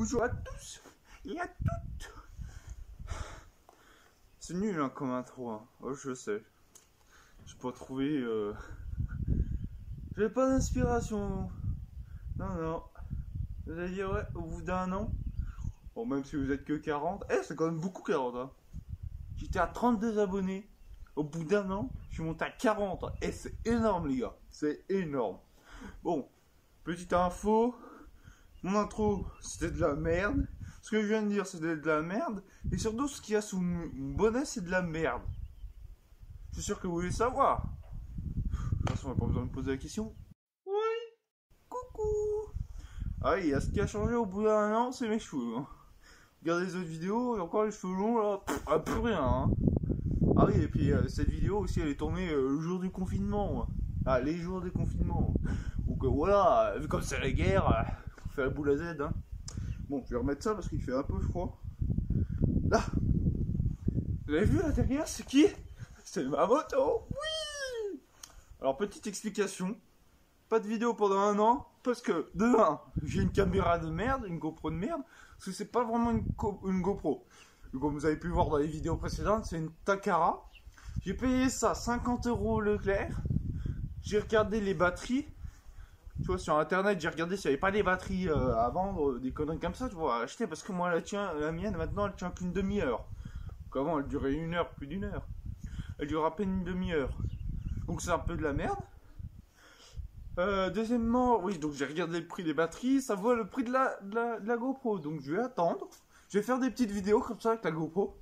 Bonjour à tous et à toutes. C'est nul hein, comme intro, hein. Oh, je sais. Je peux trouver... J'avais pas d'inspiration. Non. Vous allez dire, ouais, au bout d'un an. Bon, même si vous êtes que 40. C'est quand même beaucoup 40, hein. J'étais à 32 abonnés. Au bout d'un an, je suis monté à 40. C'est énorme, les gars. C'est énorme. Bon, petite info. Mon intro, c'était de la merde. Ce que je viens de dire, c'était de la merde. Et surtout, ce qu'il y a sous mon bonnet, c'est de la merde. Je suis sûr que vous voulez savoir. De toute façon, on n'a pas besoin de poser la question. Oui. Coucou. Ah oui, ce qui a changé au bout d'un an, c'est mes cheveux. Hein. Regardez les autres vidéos, et encore les cheveux longs, là, plus rien. Hein. Ah oui, et puis cette vidéo aussi, elle est tournée le jour du confinement. Ah, les jours du confinement. Donc voilà, vu comme c'est la guerre, faut faire la boule à Z. Hein. Bon, je vais remettre ça parce qu'il fait un peu froid. Là, vous avez vu là derrière, c'est qui? C'est ma moto. Oui. Alors, petite explication. Pas de vidéo pendant un an, parce que, de 1, j'ai une caméra de merde, une GoPro de merde, parce que c'est pas vraiment une GoPro. Comme vous avez pu voir dans les vidéos précédentes, c'est une Takara. J'ai payé ça 50 € Leclerc. J'ai regardé les batteries. Tu vois, sur internet, j'ai regardé s'il n'y avait pas des batteries à vendre, des conneries comme ça, tu vois, à acheter, parce que moi, la mienne, maintenant, elle tient qu'une demi-heure. Donc avant, elle durait 1 heure, plus d'1 heure. Elle dure à peine une demi-heure. Donc c'est un peu de la merde. Deuxièmement, oui, donc j'ai regardé le prix des batteries, ça vaut le prix de la GoPro. Donc je vais attendre. Je vais faire des petites vidéos comme ça avec la GoPro.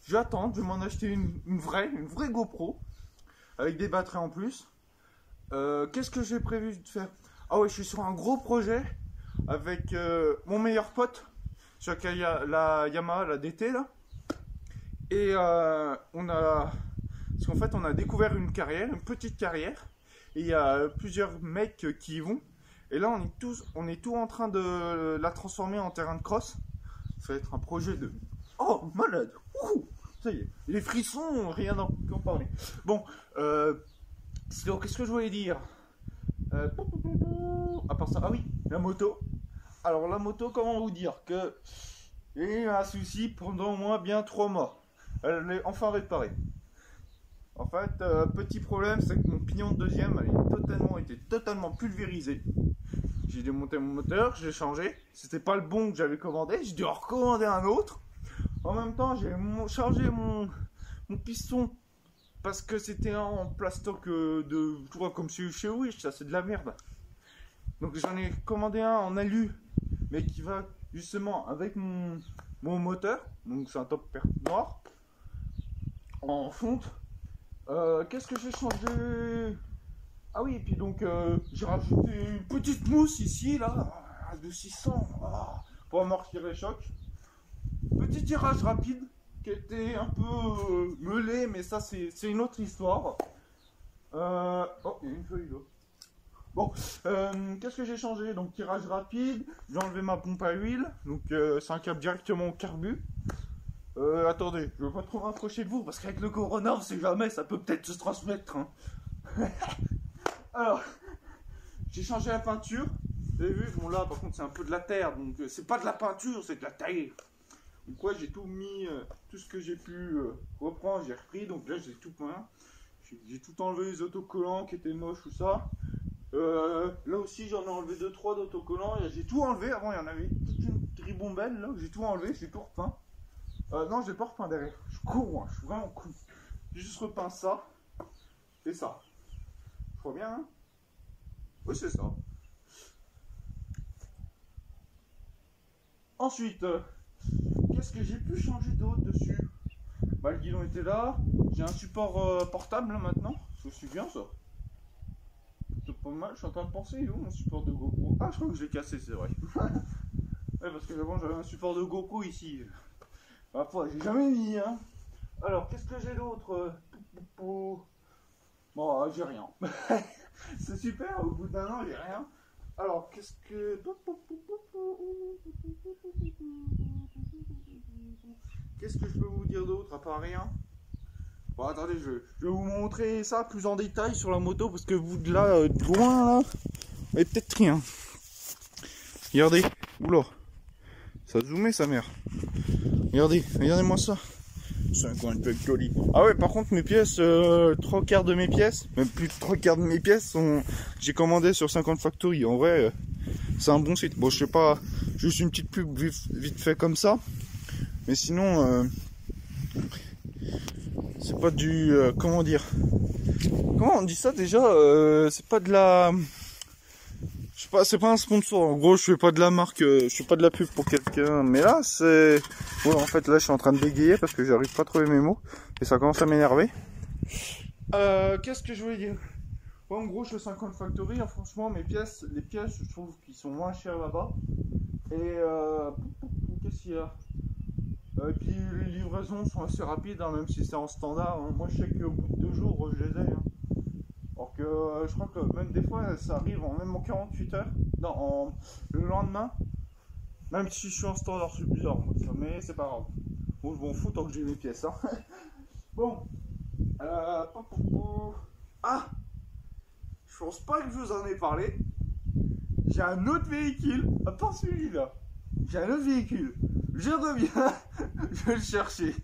Je vais attendre, je vais m'en acheter une vraie GoPro. Avec des batteries en plus. Qu'est-ce que j'ai prévu de faire? Ah ouais, je suis sur un gros projet avec mon meilleur pote sur la Yamaha, la DT là. Et parce qu'en fait on a découvert une petite carrière. Et il y a plusieurs mecs qui y vont. Et là on est tous en train de la transformer en terrain de cross. Ça va être un projet de... Oh, malade. Ouh, ça y est, les frissons, rien d'en parler. Bon, sinon, qu'est-ce que je voulais dire? À part ça, ah oui, la moto. Alors la moto, comment vous dire que il y a eu un souci pendant au moins bien 3 mois. Elle est enfin réparée. En fait, petit problème, c'est que mon pignon de deuxième était totalement pulvérisé. J'ai démonté mon moteur, j'ai changé. C'était pas le bon que j'avais commandé, j'ai dû en recommander un autre. En même temps, j'ai chargé mon piston parce que c'était en plastoc de, tu vois, comme chez Wish, ça c'est de la merde. Donc j'en ai commandé un en alu, mais qui va justement avec mon moteur. Donc c'est un top paire noir en fonte. Qu'est-ce que j'ai changé? Ah oui, et puis donc j'ai rajouté une petite mousse ici, là, de 600, pour amortir les chocs. Petit tirage rapide, qui était un peu meulé, mais ça c'est une autre histoire. Oh, il y a une feuille là. Bon, qu'est-ce que j'ai changé? Donc tirage rapide, j'ai enlevé ma pompe à huile, donc c'est un câble directement au carbu. Attendez, je veux pas trop m'approcher de vous parce qu'avec le corona, on sait jamais, ça peut peut-être se transmettre. Hein. Alors, j'ai changé la peinture. Vous avez vu, bon là par contre c'est un peu de la terre, donc c'est pas de la peinture, c'est de la terre. Donc ouais, j'ai tout mis, tout ce que j'ai pu reprendre, j'ai repris, donc là j'ai tout peint. J'ai tout enlevé les autocollants qui étaient moches ou ça. Là aussi j'en ai enlevé 2-3 d'autocollants, j'ai tout enlevé, avant il y en avait toute une ribombelle là, j'ai tout enlevé, j'ai tout repeint. Non, je l'ai pas repeint derrière. Je suis con, hein. Je suis vraiment con. J'ai juste repeint ça et ça. Je vois bien, hein? Oui, c'est ça. Ensuite, qu'est-ce que j'ai pu changer d'autre dessus? Bah, le guidon était là. J'ai un support portable là maintenant. Je suis bien ça. C'est pas mal. Je suis en train de penser, il est où mon support de GoPro? Ah, je crois que je l'ai cassé, c'est vrai. Ouais, parce que avant j'avais un support de GoPro ici. Parfois, j'ai jamais mis, hein. Alors, qu'est-ce que j'ai d'autre? Bon, j'ai rien. C'est super, au bout d'un an, j'ai rien. Alors, qu'est-ce que... Qu'est-ce que je peux vous dire d'autre, à part rien? Bon, attendez, je vais vous montrer ça plus en détail sur la moto, parce que vous, de là, de loin, là, vous avez peut-être rien. Regardez, oula. Ça a zoomé sa mère. Regardez, regardez-moi ça. 50 Factory. Ah ouais, par contre mes pièces, 3/4 de mes pièces, même plus de 3/4 de mes pièces sont... J'ai commandé sur 50 Factory. En vrai, c'est un bon site. Bon, je sais pas, juste une petite pub vite fait comme ça. Mais sinon, c'est pas du... comment dire? Comment on dit ça déjà? C'est pas de la... Je sais pas, c'est pas un sponsor. En gros, je fais pas de la marque, je fais pas de la pub pour quelqu'un. Mais là, c'est... Ouais, en fait, là, je suis en train de bégayer parce que j'arrive pas à trouver mes mots. Et ça commence à m'énerver. Qu'est-ce que je voulais dire? Ouais, en gros, je fais 50 Factory. Hein, franchement, les pièces, je trouve qu'ils sont moins chers là-bas. Et qu'est-ce qu'il y a? Et puis, les livraisons sont assez rapides, hein, même si c'est en standard. Hein. Moi, je sais qu'au bout de 2 jours, je les ai. Hein. Alors que je crois que même des fois ça arrive même en 48 heures, non, le lendemain, même si je suis en standard, c'est bizarre, mais c'est pas grave. Bon, je m'en fous tant que j'ai mes pièces. Hein. Bon, ah, je pense pas que je vous en ai parlé. J'ai un autre véhicule, à part celui-là. J'ai un autre véhicule. Je reviens, je vais le chercher.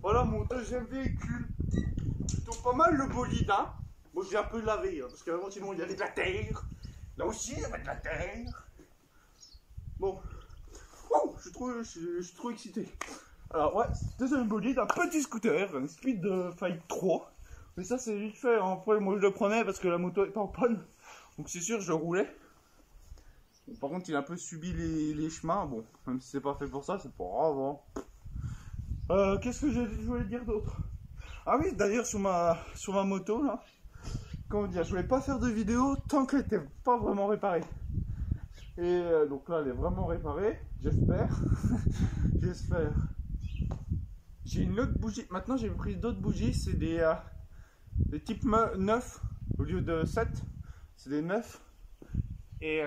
Voilà mon deuxième véhicule. Plutôt pas mal le bolide, hein. Moi j'ai un peu lavé, hein, parce qu'avant sinon il y avait de la terre. Là aussi il y avait de la terre. Bon. Oh, je suis trop excité. Alors ouais, deuxième bolide, un petit scooter, un Speed Fight 3. Mais ça c'est vite fait, hein. Après moi je le prenais parce que la moto est pas en panne. Donc c'est sûr je roulais. Par contre il a un peu subi les chemins, bon, même si c'est pas fait pour ça, c'est pas grave. Hein. Qu'est-ce que je voulais dire d'autre? Ah oui, d'ailleurs sur ma moto là, comment dire, je voulais pas faire de vidéo tant qu'elle était pas vraiment réparée. Et donc là elle est vraiment réparée, j'espère. J'espère. J'ai une autre bougie, maintenant j'ai pris d'autres bougies, c'est des types 9 au lieu de 7, c'est des 9. Et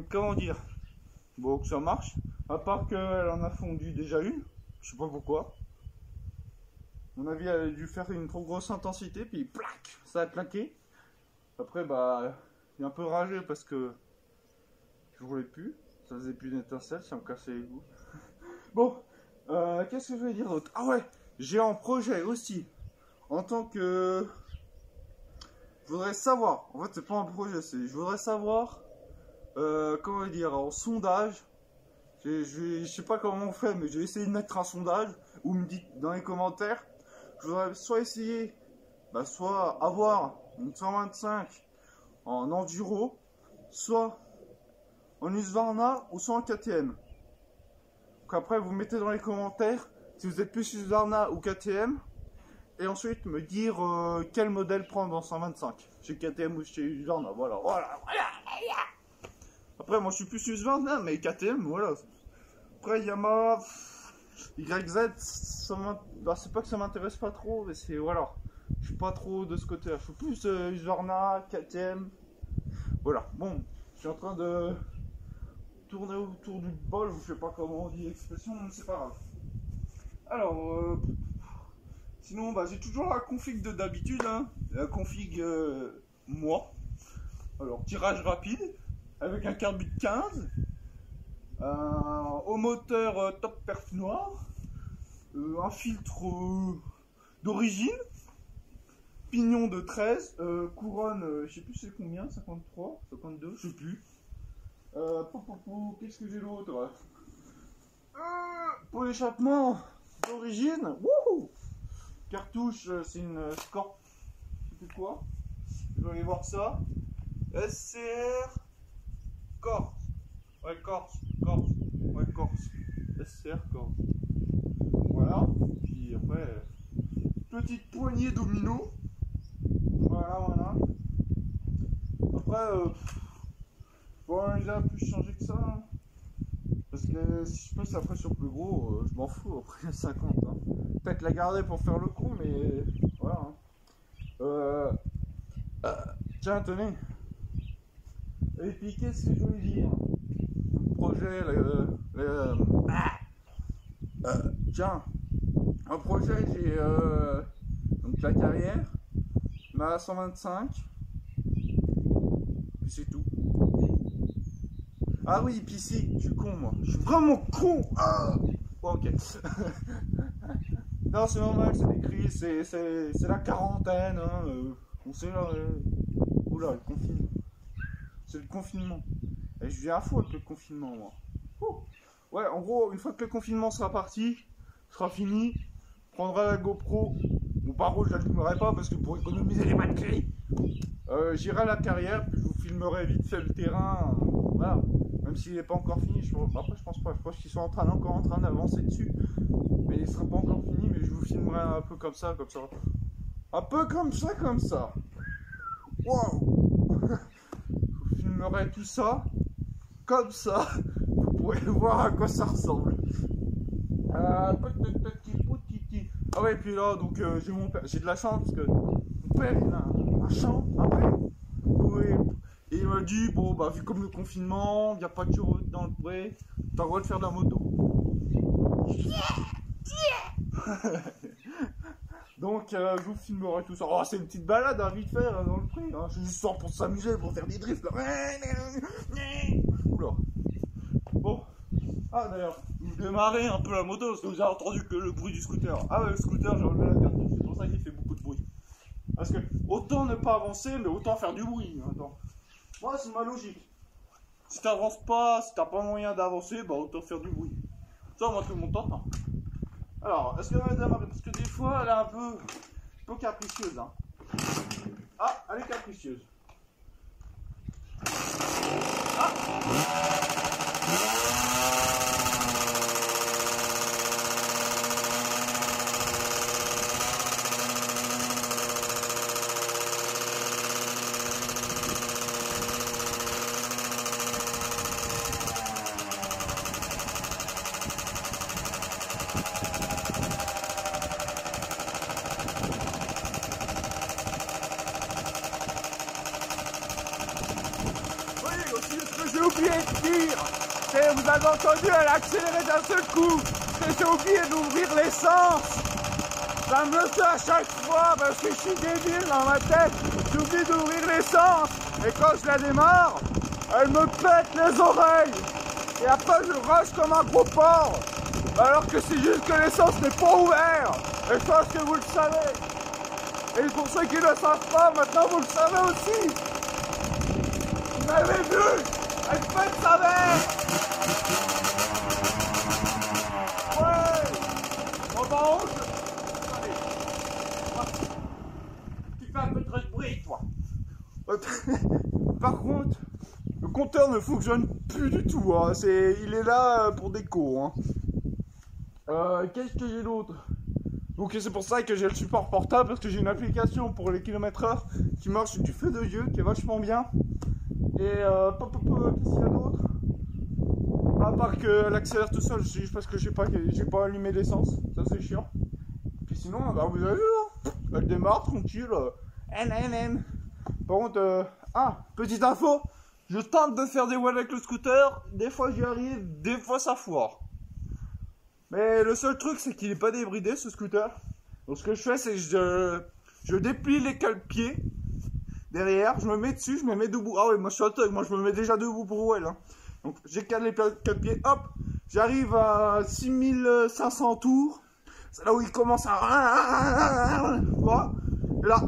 comment dire, bon que ça marche, à part qu'elle en a fondu déjà une, je sais pas pourquoi. À mon avis elle a dû faire une trop grosse intensité, puis plac, ça a claqué. Après bah, j'ai un peu ragé parce que je voulais plus, ça faisait plus d'étincelles, ça me cassait les goûts. Bon, qu'est-ce que je vais dire d'autre? Ah ouais, j'ai un projet aussi, en tant que... Je voudrais savoir, en fait c'est pas un projet, c'est... Je voudrais savoir, comment dire, en sondage, je sais pas comment on fait, mais je vais essayer de mettre un sondage, ou me dites dans les commentaires, je voudrais soit essayer, bah, soit avoir une 125 en enduro, soit en Husqvarna, ou soit en KTM. Donc après vous mettez dans les commentaires, si vous êtes plus Husqvarna ou KTM, et ensuite me dire quel modèle prendre en 125, chez KTM ou chez Husqvarna, voilà. Après moi je suis plus Husqvarna, mais KTM, voilà. Après Yamaha, YZ, bah, c'est pas que ça m'intéresse pas trop, mais c'est voilà. Je suis pas trop de ce côté-là, je suis plus Husqvarna, KTM. Voilà, bon, je suis en train de tourner autour du bol, je sais pas comment on dit l'expression, mais c'est pas grave. Alors, sinon, bah, j'ai toujours la config de d'habitude, hein, la config moi. Alors, tirage rapide, avec un carbut de 15, au moteur top perf noir, un filtre d'origine, pignon de 13, couronne, je sais plus c'est combien, 53, 52, je sais plus. Qu'est-ce que j'ai d'autre? Pour l'échappement d'origine, wouhou! Cartouche, c'est une Scorp, je sais plus quoi. Je vais aller voir ça. SCR Corse. Ouais, Corse. Ouais, Corse. SCR Corse. Voilà. Puis après, petite poignée domino. Voilà. Après, bon, il a plus changé que ça. Hein. Parce que si je passe après sur plus gros, je m'en fous après 50. Hein. Peut-être la garder pour faire le con, mais voilà. Hein. Tiens, tenez. Et puis, qu'est-ce que je voulais dire? Le projet, tiens, un projet, j'ai donc la carrière, ma 125, puis c'est tout. Ah oui, puis si, je suis con moi, je suis vraiment con. Ah bon, ok. Non, c'est normal, c'est des crises, c'est la quarantaine, hein, on sait là, oula, le confinement. C'est le confinement. Et je viens à fond avec le confinement, moi. Ouh. Ouais, en gros, une fois que le confinement sera parti, sera fini, je prendrai la GoPro. Bon, par contre, je l'allumerai pas parce que pour économiser les batteries, j'irai à la carrière, puis je vous filmerai vite fait le terrain. Voilà. Même s'il n'est pas encore fini, après je pense pas. Je pense qu'ils sont encore en train d'avancer dessus. Mais il ne sera pas encore fini, mais je vous filmerai un peu comme ça, comme ça. Un peu comme ça, comme ça. Waouh. Je vous filmerai tout ça, comme ça. Vous pourrez voir à quoi ça ressemble. Ah ouais, puis là, donc j'ai mon père, j'ai de la chance parce que mon père il a un champ, un pré. Oui. Et il m'a dit, bon bah vu comme le confinement, il n'y a pas de route dans le pré, t'as le droit de faire de la moto. Donc je vous filmerai tout ça. Oh, c'est une petite balade hein, vite fait dans le pré, hein. Je sors pour s'amuser, pour faire des drifts là. Oula. Bon. Ah d'ailleurs, vous démarrez un peu la moto parce que vous avez entendu que le bruit du scooter. Ah ouais, le scooter, j'ai enlevé la cartouche, c'est pour ça qu'il fait beaucoup de bruit. Parce que autant ne pas avancer, mais autant faire du bruit. Attends. Moi, c'est ma logique. Si t'avances pas, si t'as pas moyen d'avancer, bah autant faire du bruit. Ça, moi, tout le monde t'entend. Alors, est-ce qu'elle va démarrer? Parce que des fois, elle est un peu capricieuse. Hein. Ah, elle est capricieuse. Ah. J'ai oublié de dire, vous avez entendu, elle a accéléré d'un seul coup, j'ai oublié d'ouvrir l'essence. Ça me le fait à chaque fois parce que je suis débile dans ma tête, j'ai oublié d'ouvrir l'essence et quand je la démarre, elle me pète les oreilles et après je rush comme un gros porc alors que c'est juste que l'essence n'est pas ouverte et je pense que vous le savez. Et pour ceux qui ne le savent pas, maintenant vous le savez aussi. Vous avez vu? Elle pète sa mère! Ouais! Bon bah on... Allez. Tu fais un peu trop de bruit, toi. Par contre, le compteur ne fonctionne plus du tout. Hein. Il est là pour déco. Hein. Qu'est-ce que j'ai d'autre? Donc c'est pour ça que j'ai le support portable, parce que j'ai une application pour les km/h qui marche du feu de Dieu, qui est vachement bien. Et qu'est-ce qu'il y a d'autre? À part qu'elle accélère tout seul, juste parce que j'ai pas allumé l'essence, ça c'est chiant. Puis sinon, bah, vous avez vu, hein, elle démarre tranquille. Par contre, petite info, je tente de faire des wheels avec le scooter, des fois j'y arrive, des fois ça foire. Mais le seul truc c'est qu'il est pas débridé ce scooter. Donc ce que je fais c'est que je déplie les cale-pieds. Derrière, je me mets dessus, je me mets debout. Ah ouais, moi je suis un thug, moi je me mets déjà debout pour rouler. Hein. Donc j'écale les pieds, hop, j'arrive à 6500 tours. C'est là où il commence à... Voilà. Et là,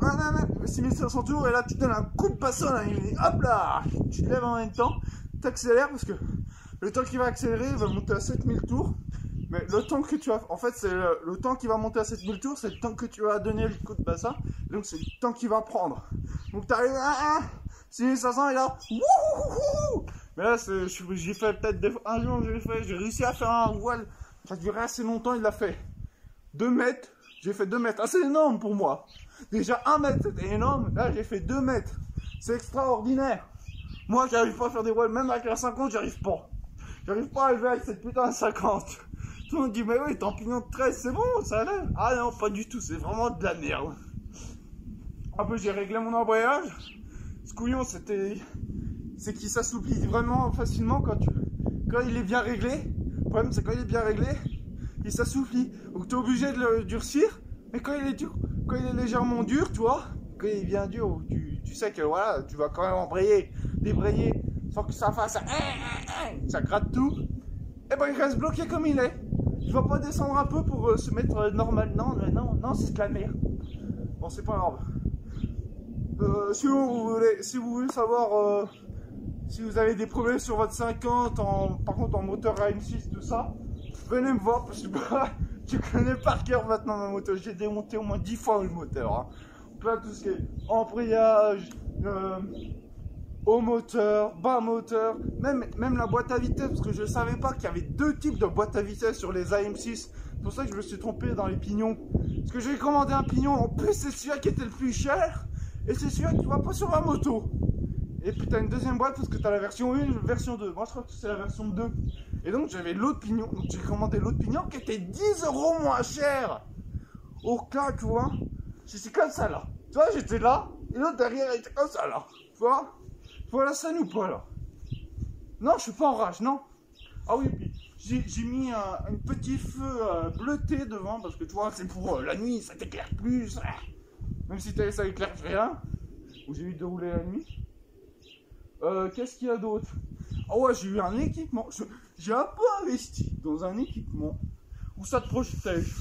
6500 tours, et là tu donnes un coup de basson, là, et hop là, tu te lèves en même temps, tu accélères parce que le temps qu'il va accélérer, il va monter à 7000 tours. Mais le temps que tu as, en fait, c'est le temps qui va monter à 7000 tours, c'est le temps que tu vas donner le coup de bassin, donc c'est le temps qu'il va prendre. Donc tu arrives à 6500 et là, wouhouhou. Mais là, j'ai fait peut-être un jour, j'ai réussi à faire un voile, ça durait assez longtemps, il l'a fait. 2 mètres, j'ai fait 2 mètres, ah, c'est énorme pour moi. Déjà 1 mètre, c'était énorme, là j'ai fait 2 mètres, c'est extraordinaire. Moi, j'arrive pas à faire des voiles, même avec la 50, j'arrive pas. J'arrive pas à lever avec cette putain de 50. Tout le monde dit, mais oui, t'es en pignon de 13, c'est bon, ça allait. Ah non, pas du tout, c'est vraiment de la merde. Un peu, j'ai réglé mon embrayage. Ce couillon, c'est qu'il s'assouplit vraiment facilement quand il est bien réglé. Le problème, c'est quand il est bien réglé, il s'assouplit. Donc, tu es obligé de le durcir. Mais quand il est dur, quand il est légèrement dur, tu vois, quand il est bien dur, tu sais que voilà, tu vas quand même embrayer, débrayer, sans que ça fasse ça gratte tout. Et ben, il reste bloqué comme il est. Il va pas descendre un peu pour se mettre normal. Non, c'est de la merde. Bon, c'est pas grave. Si vous voulez savoir si vous avez des problèmes sur votre 50, par contre en moteur AM6, tout ça, venez me voir parce que je connais par cœur maintenant ma moto. J'ai démonté au moins 10 fois le moteur. Hein. Plein tout ce qui est embrayage, haut moteur, bas moteur, même la boîte à vitesse, parce que je ne savais pas qu'il y avait deux types de boîte à vitesse sur les AM6. C'est pour ça que je me suis trompé dans les pignons. Parce que j'ai commandé un pignon, en plus c'est celui qui était le plus cher, et c'est celui qui va pas sur ma moto. Et puis tu as une deuxième boîte parce que tu as la version 1 et la version 2. Moi je crois que c'est la version 2. Et donc j'avais l'autre pignon, donc j'ai commandé l'autre pignon qui était 10 € moins cher. Au cas, tu vois, c'est comme ça là. Tu vois, j'étais là, et l'autre derrière était comme ça là. Tu vois, voilà ça nous pas là. Non, je suis pas en rage, non. Ah oui, puis j'ai mis un petit feu bleuté devant parce que tu vois, c'est pour la nuit, ça t'éclaire plus. Même si ça éclaire rien. Où j'ai eu de rouler la nuit. Qu'est-ce qu'il y a d'autre? Ah ouais, j'ai eu un équipement. J'ai un peu investi dans un équipement où ça te protège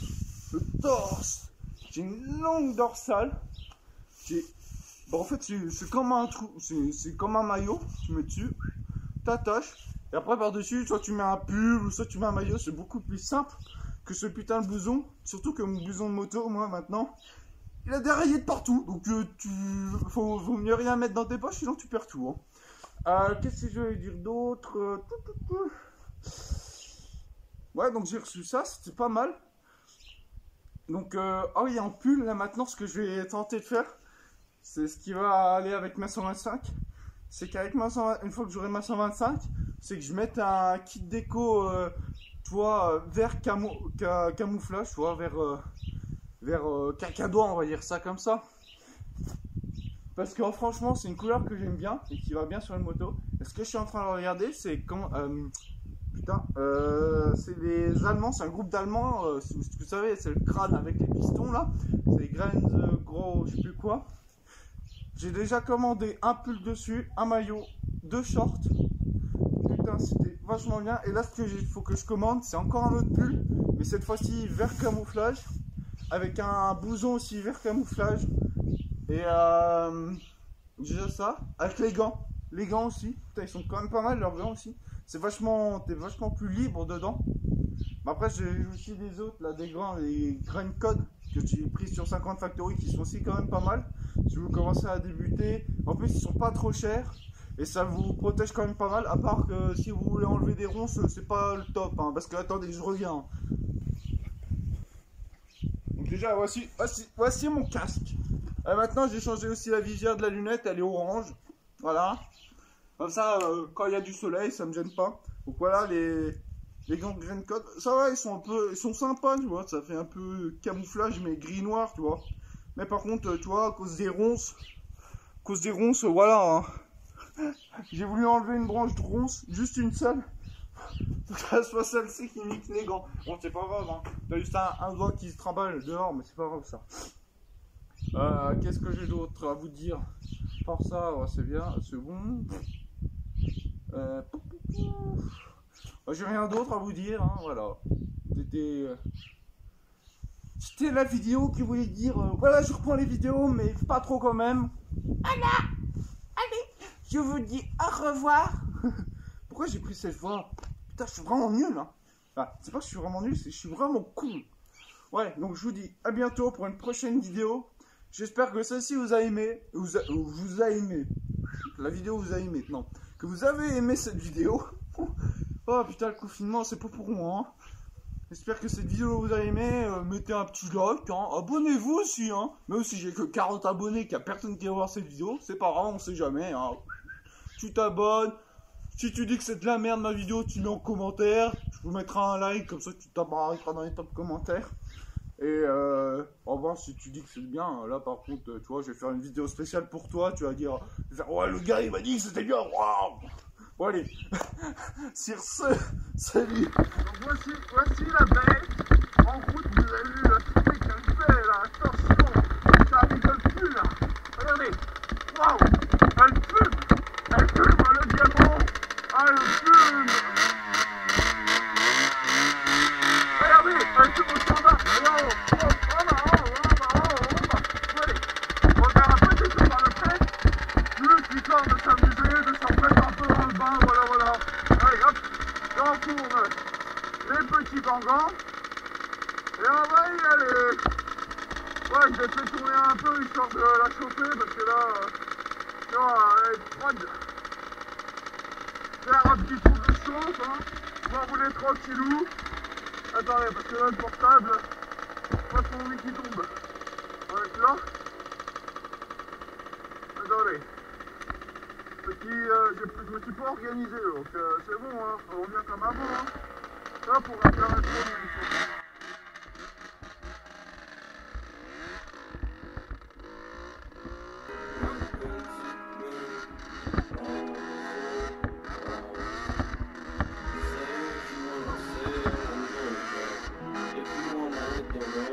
le torse. J'ai une longue dorsale. Bon, en fait, c'est comme un trou. C'est comme un maillot. Tu mets dessus, t'attaches. Et après, par-dessus, soit tu mets un pull, ou soit tu mets un maillot. C'est beaucoup plus simple que ce putain de blouson. Surtout que mon blouson de moto, moi, maintenant, il a des rayures de partout. Donc, faut mieux rien mettre dans tes poches, sinon tu perds tout. Hein. Qu'est-ce que je vais dire d'autre? Ouais, donc j'ai reçu ça, c'était pas mal. Donc, ah oui, en pull, là maintenant, ce que je vais tenter de faire, c'est ce qui va aller avec ma 125. C'est qu'avec ma 125, une fois que j'aurai ma 125, c'est que je mette un kit déco, tu vois, vert camouflage, tu vois, vers cacadois, on va dire ça comme ça. Parce que franchement, c'est une couleur que j'aime bien et qui va bien sur une moto. Et ce que je suis en train de regarder, c'est comment. C'est les Allemands, c'est un groupe d'Allemands. Vous savez, c'est le crâne avec les pistons là. C'est les graines gros, je sais plus quoi. J'ai déjà commandé un pull dessus, un maillot, 2 shorts. Putain, c'était vachement bien. Et là, ce qu'il faut que je commande, c'est encore un autre pull. Mais cette fois-ci, vert camouflage. Avec un blouson aussi vert camouflage. Et déjà ça, avec les gants aussi, putain, ils sont quand même pas mal leurs gants aussi. T'es vachement plus libre dedans. Mais après j'ai aussi des autres là, des gants, les Grain Code que j'ai pris sur 50 Factory qui sont aussi quand même pas mal. Si vous commencez à débuter, en plus ils sont pas trop chers et ça vous protège quand même pas mal. À part que si vous voulez enlever des ronces, c'est pas le top, hein, parce que attendez, je reviens. Donc déjà voici mon casque. Maintenant j'ai changé aussi la visière de la lunette, elle est orange, voilà, comme ça quand il y a du soleil ça me gêne pas. Donc voilà les gants Grain Code, ça va, ils sont sympas, tu vois, ça fait un peu camouflage mais gris noir, tu vois. Mais par contre tu vois, à cause des ronces, voilà, hein. J'ai voulu enlever une branche de ronce, juste une seule, pour que ce soit celle-ci qui nique les gants. Bon, c'est pas grave, hein, t'as juste un doigt qui se trimballe dehors, mais c'est pas grave ça. Qu'est-ce que j'ai d'autre à vous dire? Par ça, ouais, c'est bien, c'est bon. J'ai rien d'autre à vous dire, hein, voilà. C'était la vidéo qui voulait dire, voilà, je reprends les vidéos, mais pas trop quand même. Voilà, allez, je vous dis au revoir. Pourquoi j'ai pris cette voix? Putain, je suis vraiment nul, hein. Enfin, c'est pas que je suis vraiment nul, c'est que je suis vraiment cool. Ouais, donc je vous dis à bientôt pour une prochaine vidéo. J'espère que celle-ci vous a aimé, vous a aimé, la vidéo vous a aimé, non, que vous avez aimé cette vidéo. Oh putain, le confinement c'est pas pour moi, hein. J'espère que cette vidéo vous a aimé, mettez un petit like, hein. Abonnez-vous aussi, hein. Même si j'ai que 40 abonnés, qu'il n'y a personne qui va voir cette vidéo, c'est pas grave, on sait jamais, hein. Tu t'abonnes, si tu dis que c'est de la merde ma vidéo, tu mets en commentaire, je vous mettrai un like, comme ça tu t'apparaîtras dans les top commentaires. Et en revanche, si tu dis que c'est bien, là par contre, tu vois, je vais faire une vidéo spéciale pour toi. Tu vas dire, ouais, le gars il m'a dit que c'était bien. Waouh. Bon, allez, sur ce, salut. Donc voici la baie. En route, vous avez vu la fumée qu'elle fait là. Attention, ça rigole plus là. Regardez, waouh, elle fume, le diamant. Ah, elle fume. Regardez, elle fume au standard. Allez, regarde, après c'est sur par le fait. Juste histoire de s'amuser, de s'en mettre un peu dans le bain, voilà. Allez, hop, et on tourne les petits gangans. Et on va y aller. Ouais, je vais te tourner un peu histoire de la chauffer parce que là, tu vois, elle est froide. Faire un petit tour de chauffe, hein. On va rouler tranquillou. Attendez, parce que là, le portable, pas trop envie qu'il tombe. On va être là. Attendez. Je me suis pas organisé, donc c'est bon, hein. On revient comme avant, hein. Ça, pour faire un tour, il faut. If you wanna hit the road.